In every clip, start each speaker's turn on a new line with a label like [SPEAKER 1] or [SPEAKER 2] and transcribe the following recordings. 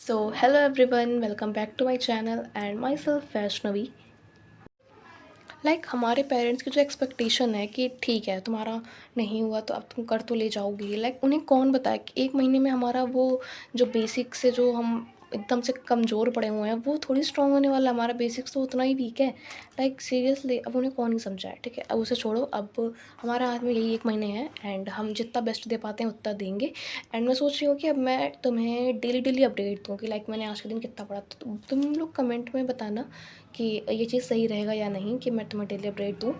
[SPEAKER 1] So, hello everyone, welcome back to my channel and myself Vaishnavi. हमारे parents की जो expectation है कि ठीक है तुम्हारा नहीं हुआ तो अब तुम कर तो ले जाओगी। उन्हें कौन बताए कि एक महीने में हमारा वो जो बेसिक से जो हम एकदम से कमज़ोर पड़े हुए हैं वो थोड़ी स्ट्रांग होने वाला है। हमारा बेसिक्स तो उतना ही वीक है। सीरियसली अब उन्हें कौन ही समझाए। ठीक है, अब उसे छोड़ो। अब हमारा हाथ में यही एक महीने हैं एंड हम जितना बेस्ट दे पाते हैं उतना देंगे। एंड मैं सोच रही हूँ कि अब मैं तुम्हें डेली डेली अपडेट दूँ कि मैंने आज के दिन कितना पढ़ा। तो तुम लोग कमेंट में बताना कि ये चीज़ सही रहेगा या नहीं कि मैं तुम्हें डेली अपडेट दूँ।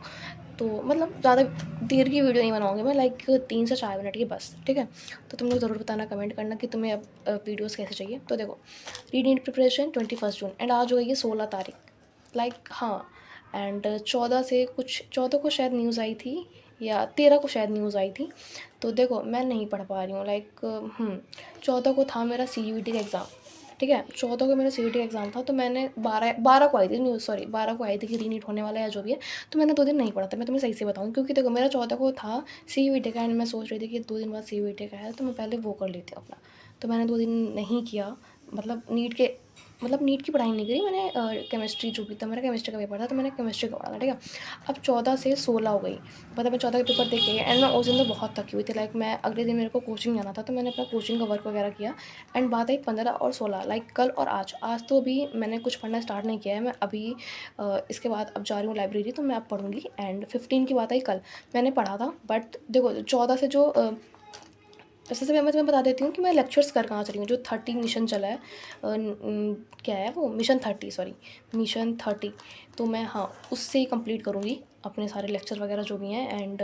[SPEAKER 1] तो ज़्यादा देर की वीडियो नहीं बनाऊँगी मैं, 3 से 4 मिनट की बस। ठीक है, तो तुम लोग ज़रूर बताना, कमेंट करना कि तुम्हें अब वीडियोस कैसे चाहिए। तो देखो, read NEET preparation 21 June and आज हो गई है 16 तारीख। हाँ, एंड 14 को शायद न्यूज़ आई थी या 13 को शायद न्यूज़ आई थी। तो देखो, मैं नहीं पढ़ पा रही हूँ। 14 को था मेरा CUET का एग्ज़ाम। ठीक है, 14 को मेरा CUET का एग्ज़ाम था। तो मैंने 12 को आई थी न्यूज़, सॉरी 12 को आई थी कि रीनीट होने वाला है या जो भी है। तो मैंने 2 दिन नहीं पढ़ा था, मैं तुम्हें सही से बताऊँ, क्योंकि देखो मेरा 14 को था CUET का एंड मैं सोच रही थी कि 2 दिन बाद CUET का है तो मैं पहले वो कर लेती हूँ अपना। तो मैंने 2 दिन नहीं किया। नीट की पढ़ाई नहीं करी मैंने। केमिस्ट्री जो भी था, मेरा केमिस्ट्री का पेपर था तो मैंने केमिस्ट्री का पढ़ा था। ठीक है, अब 14 से 16 हो गई। मैं 14 के पेपर दे के एंड मैं उस दिन तो बहुत थकी हुई थी। मैं अगले दिन मेरे को कोचिंग जाना था तो मैंने अपना कोचिंग का वर्क वगैरह किया। एंड बात आई 15 और 16, कल और आज तो अभी मैंने कुछ पढ़ना स्टार्ट नहीं किया है। मैं अभी इसके बाद अब जा रही हूँ लाइब्रेरी, तो मैं अब पढ़ूँगी। एंड 15 की बात आई, कल मैंने पढ़ा था। बट देखो 14 से जो सबसे पहले मैं तुम्हें बता देती हूँ कि मैं लेक्चर्स कर कहाँ चली हूँ। जो 30 मिशन चला है, क्या है वो, मिशन 30, सॉरी मिशन 30। तो मैं, हाँ, उससे ही कंप्लीट करूँगी अपने सारे लेक्चर वगैरह जो भी हैं एंड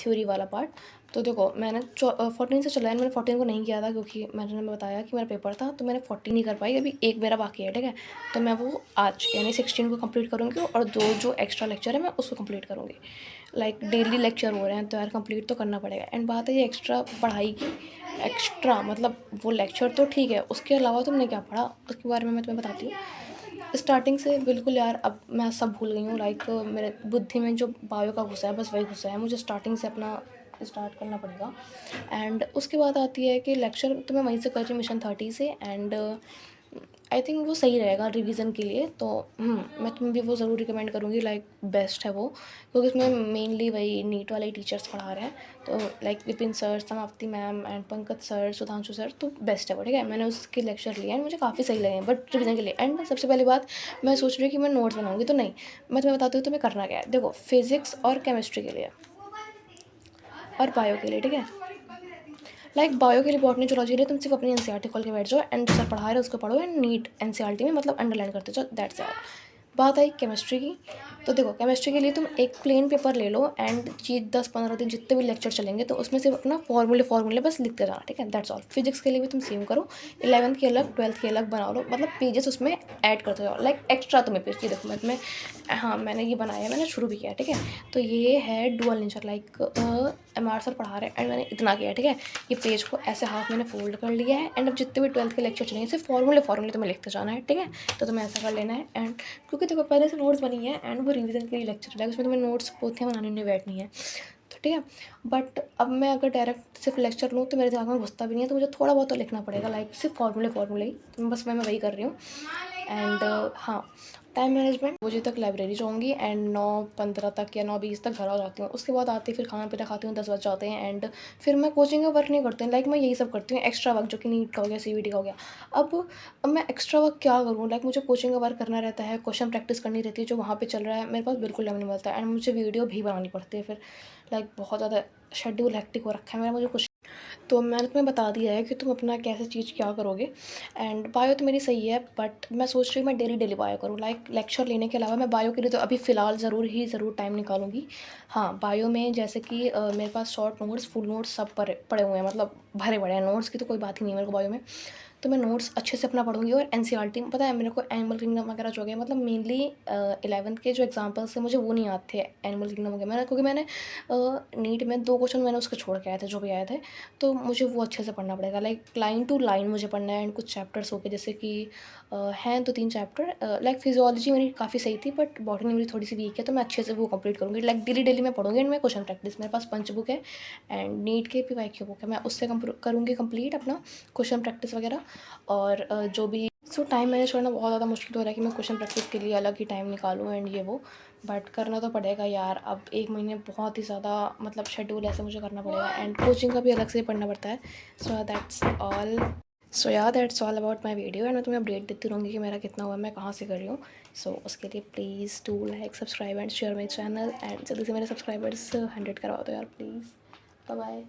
[SPEAKER 1] थ्योरी वाला पार्ट। तो देखो मैंने 14 से चला है। मैंने 14 को नहीं किया था क्योंकि मैंने बताया कि मेरा पेपर था, तो मैंने 14 नहीं कर पाई। अभी एक मेरा बाकी है। ठीक है, तो मैं वो आज यानी 16 को कंप्लीट करूँगी और दो जो एक्स्ट्रा लेक्चर है मैं उसको कंप्लीट करूँगी। डेली लेक्चर हो रहे हैं तो यार कंप्लीट तो करना पड़ेगा। एंड बात है ये एक्स्ट्रा पढ़ाई की। एक्स्ट्रा वो लेक्चर तो ठीक है, उसके अलावा तुमने क्या पढ़ा उसके बारे में मैं तुम्हें बताती हूँ। स्टार्टिंग से बिल्कुल यार अब मैं सब भूल गई हूँ। मेरे बुद्धि में जो बायो का घुसा है बस वही घुसा है। मुझे स्टार्टिंग से अपना स्टार्ट करना पड़ेगा। एंड उसके बाद आती है कि लेक्चर तो मैं वहीं से कर रही हूँ मिशन 30 से। एंड आई थिंक वो सही रहेगा रिवीजन के लिए। तो मैं तुम्हें भी वो ज़रूर रिकमेंड करूँगी। बेस्ट है वो, क्योंकि उसमें मेनली वही नीट वाले टीचर्स पढ़ा रहे हैं। तो विपिन सर, समाप्ति ma'am and Pankaj sir, Sudhanshu sir, तो बेस्ट है वो। ठीक है, मैंने उसके लेक्चर लिए हैं, मुझे काफ़ी सही लगे बट रिवीजन के लिए। एंड सबसे पहली बात, मैं सोच रही हूँ कि मैं नोट्स बनाऊँगी तो नहीं, मैं तुम्हें बताती हूँ तुम्हें करना क्या है। देखो, फिजिक्स और केमिस्ट्री के लिए और बायो के लिए। ठीक है, बायो के लिए, बॉटनी जुलॉजी के लिए तुम सिर्फ अपनी एनसीईआरटी खोल के बैठ जाओ एंड जो सर पढ़ा रहे हैं उसको पढ़ो एंड नीट एनसीईआरटी में अंडरलाइन करते जाओ, दैट्स ऑल। बात आई केमिस्ट्री की। तो देखो, केमिस्ट्री के लिए तुम एक प्लेन पेपर ले लो एंड जी 10-15 दिन जितने भी लेक्चर चलेंगे तो उसमें सिर्फ अपना फॉर्मूले बस लिखते जाना। ठीक है, दैट्स ऑल। फिजिक्स के लिए भी तुम सेम करो, 11th की अलग, 12th की अलग बना लो। पेजेस उसमें ऐड करते जाओ, एक्स्ट्रा तुम्हें पेज की। देखो मैं तुम्हें, हाँ, मैंने ये बनाया है, मैंने शुरू भी किया है। ठीक है, तो ये है डुअल नेचर। MR सर पढ़ा रहे हैं एंड मैंने इतना किया है। ठीक है, ये पेज को ऐसे हाफ मैंने फोल्ड कर लिया है एंड अब जितने भी 12th के लेक्चर चलेंगे सिर्फ फॉर्मूले तुम्हें लिखते जाना है। ठीक है, तो तुम्हें ऐसा कर लेना है। एंड क्योंकि देखो पहले से नोट्स बनी है एंड वो रिवीजन के लिए लेक्चर चलेगा, उसमें तुम्हें नोट्स पोथियाँ बनाने नहीं बैठनी है। तो ठीक है, बट अब मैं अगर डायरेक्ट सिर्फ लेक्चर लूँ तो मेरे दिमाग में घुसता भी नहीं है, तो मुझे थोड़ा बहुत तो लिखना पड़ेगा। सिर्फ फॉर्मूले ही, तो बस मैं वही कर रही हूँ। एंड हाँ, टाइम मैनेजमेंट, बजे तक लाइब्रेरी जाऊँगी एंड 9:15 तक या 9:20 तक घर आ जाती हूँ। उसके बाद आते फिर खाना पीना खाती हूँ, 10 बज जाते हैं। एंड फिर मैं कोचिंग का वर्क नहीं करती हूँ। मैं यही सब करती हूँ एक्स्ट्रा वर्क, जो कि नीट का हो गया, CVT का हो गया। अब मैं एक्स्ट्रा वर्क क्या करूँ। मुझे कोचिंग का वर्क करना रहता है, क्वेश्चन प्रैक्टिस करनी रहती है जो वहाँ पे चल रहा है, मेरे पास बिल्कुल टाइम नहीं मिलता। एंड मुझे वीडियो भी बनानी पड़ती है फिर। बहुत ज़्यादा शेड्यूल हेक्टिक हो रखा है मेरा, मुझे कुछ। तो मैंने तुम्हें बता दिया है कि तुम अपना कैसे चीज़ क्या करोगे। एंड बायो तो मेरी सही है बट मैं सोच रही हूँ मैं डेली डेली बायो करूँ। लेक्चर लेने के अलावा मैं बायो के लिए तो अभी फ़िलहाल ज़रूर टाइम निकालूंगी। हाँ, बायो में जैसे कि मेरे पास शॉर्ट नोट्स, फुल नोट्स सब पड़े हुए हैं, भरे पड़े हैं। नोट्स की तो कोई बात ही नहीं है मेरे को बायो में। तो मैं नोट्स अच्छे से अपना पढ़ूंगी। और एनसीईआरटी में पता है मेरे को एनिमल किंगडम वगैरह जो हो गया, मेनली 11th के जो एग्जाम्पल्स थे मुझे वो नहीं याद थे। एनिमल किंगडम हो गया, क्योंकि मैंने नीट में 2 क्वेश्चन मैंने उसके छोड़ के आए थे जो भी आए थे। तो मुझे वो अच्छे से पढ़ना पड़ेगा। लाइन टू लाइन मुझे पढ़ना है। एंड कुछ चैप्टर्स हो गए जैसे कि हैं 2-3 चैप्टर। फिजियोलॉजी मेरी काफ़ी सही थी बट बॉटनी मेरी थोड़ी सी वीक है, तो मैं अच्छे से वो कंप्लीट करूँगी। डेली डेली मैं पढ़ूँगी एंड मैं क्वेश्चन प्रैक्टिस, मेरे पास पंच बुक है एंड नीट के PYQ बुक है, मैं उससे करूँगी कंप्लीट अपना क्वेश्चन प्रैक्टिस वगैरह। और जो भी सो टाइम मैनेज करना बहुत ज़्यादा मुश्किल हो रहा है कि मैं क्वेश्चन प्रैक्टिस के लिए अलग ही टाइम निकालूँ एंड ये वो, बट करना तो पड़ेगा यार। अब 1 महीने बहुत ही ज़्यादा मतलब शेड्यूल ऐसे मुझे करना पड़ेगा एंड कोचिंग का भी अलग से पढ़ना पड़ता है। सो या that's all about my video and मैं तुम्हें अपडेट देती रहूँगी कि मेरा कितना हुआ, मैं कहाँ से कर रही हूँ। सो उसके लिए please do like, subscribe and share my channel and जल्दी से मेरे सब्सक्राइबर्स 100 करवा दो यार प्लीज़। Bye bye.